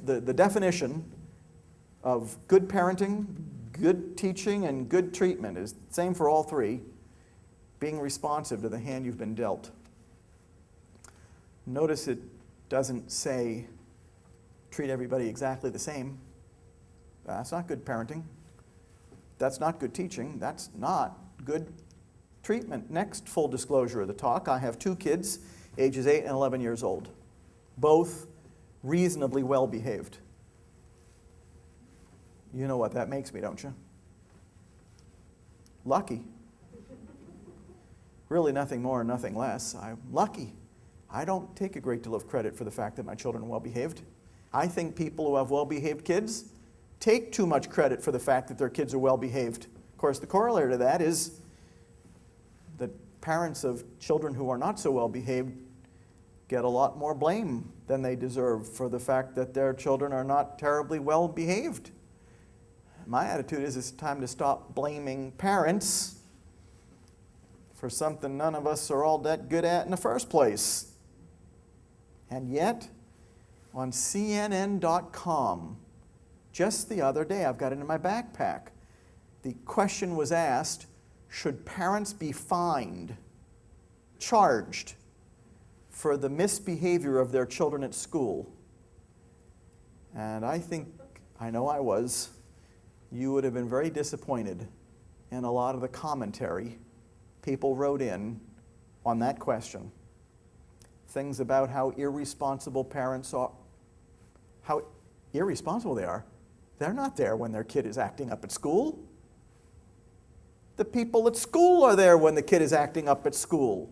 the definition of good parenting, good teaching, and good treatment is the same for all three: being responsive to the hand you've been dealt. Notice it doesn't say treat everybody exactly the same. That's not good parenting. That's not good teaching. That's not good treatment. Next full disclosure of the talk: I have two kids, ages 8 and 11 years old, both reasonably well behaved. You know what that makes me, don't you? Lucky. Really nothing more and nothing less. I'm lucky. I don't take a great deal of credit for the fact that my children are well behaved. I think people who have well behaved kids take too much credit for the fact that their kids are well behaved. Of course, the corollary to that is that parents of children who are not so well behaved get a lot more blame than they deserve for the fact that their children are not terribly well behaved. My attitude is it's time to stop blaming parents for something none of us are all that good at in the first place. And yet, on CNN.com, just the other day, I've got it in my backpack, the question was asked, should parents be fined, charged, for the misbehavior of their children at school? And I know I was, you would have been very disappointed in a lot of the commentary people wrote in on that question. Things about how irresponsible parents are, how irresponsible they are. They're not there when their kid is acting up at school. The people at school are there when the kid is acting up at school.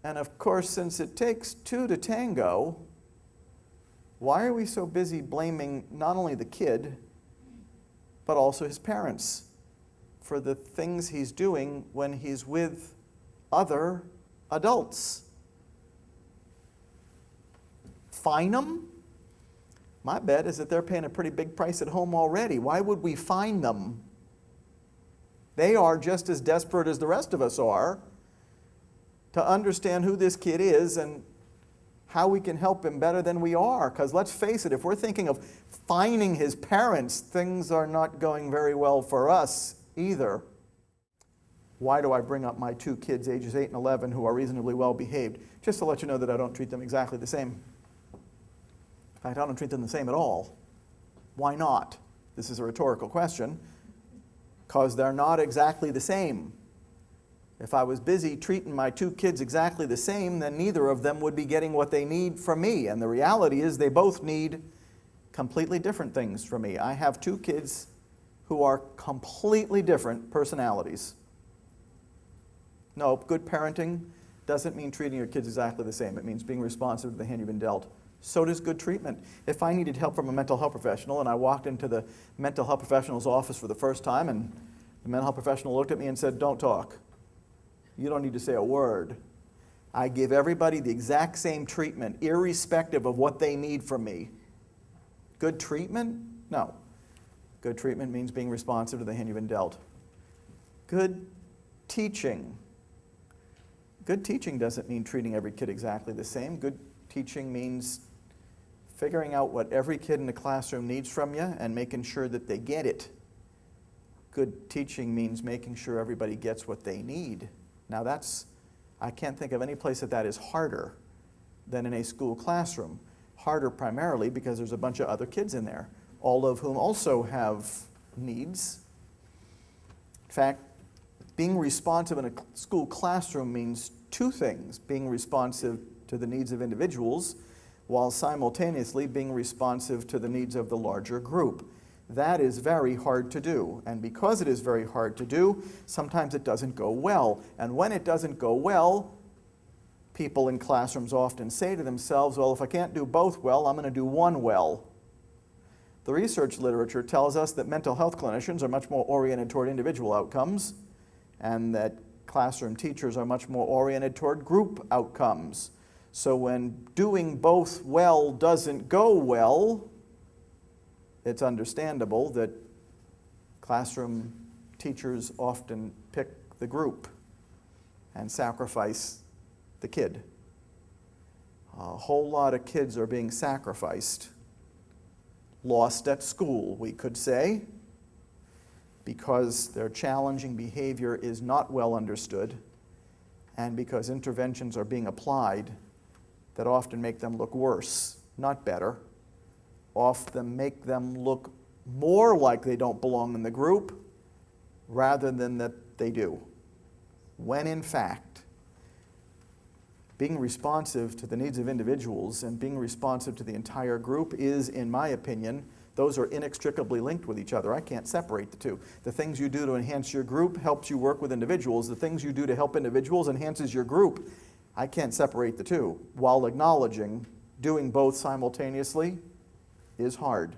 And of course, since it takes two to tango, why are we so busy blaming not only the kid, but also his parents for the things he's doing when he's with other adults? Fine them? My bet is that they're paying a pretty big price at home already. Why would we fine them? They are just as desperate as the rest of us are to understand who this kid is and how we can help him better than we are. Because let's face it, if we're thinking of fining his parents, things are not going very well for us either. Why do I bring up my two kids, ages 8 and 11, who are reasonably well behaved? Just to let you know that I don't treat them exactly the same. In fact, I don't treat them the same at all. Why not? This is a rhetorical question. Because they're not exactly the same. If I was busy treating my two kids exactly the same, then neither of them would be getting what they need from me. And the reality is they both need completely different things from me. I have two kids who are completely different personalities. No, good parenting doesn't mean treating your kids exactly the same. It means being responsive to the hand you've been dealt. So does good treatment. If I needed help from a mental health professional and I walked into the mental health professional's office for the first time and the mental health professional looked at me and said, "Don't talk. You don't need to say a word." I give everybody the exact same treatment, irrespective of what they need from me. Good treatment? No. Good treatment means being responsive to the hand you've been dealt. Good teaching. Good teaching doesn't mean treating every kid exactly the same. Good teaching means figuring out what every kid in the classroom needs from you and making sure that they get it. Good teaching means making sure everybody gets what they need. Now I can't think of any place that is harder than in a school classroom. Harder primarily because there's a bunch of other kids in there, all of whom also have needs. In fact, being responsive in a school classroom means two things: being responsive to the needs of individuals while simultaneously being responsive to the needs of the larger group. That is very hard to do, and because it is very hard to do, sometimes it doesn't go well. And when it doesn't go well, people in classrooms often say to themselves, well, if I can't do both well, I'm going to do one well. The research literature tells us that mental health clinicians are much more oriented toward individual outcomes, and that classroom teachers are much more oriented toward group outcomes. So when doing both well doesn't go well, it's understandable that classroom teachers often pick the group and sacrifice the kid. A whole lot of kids are being sacrificed lost at school, we could say, because their challenging behavior is not well understood, and because interventions are being applied that often make them look worse, not better, often make them look more like they don't belong in the group rather than that they do. When in fact, being responsive to the needs of individuals and being responsive to the entire group is, in my opinion, those are inextricably linked with each other. I can't separate the two. The things you do to enhance your group helps you work with individuals. The things you do to help individuals enhances your group. I can't separate the two, while acknowledging doing both simultaneously is hard.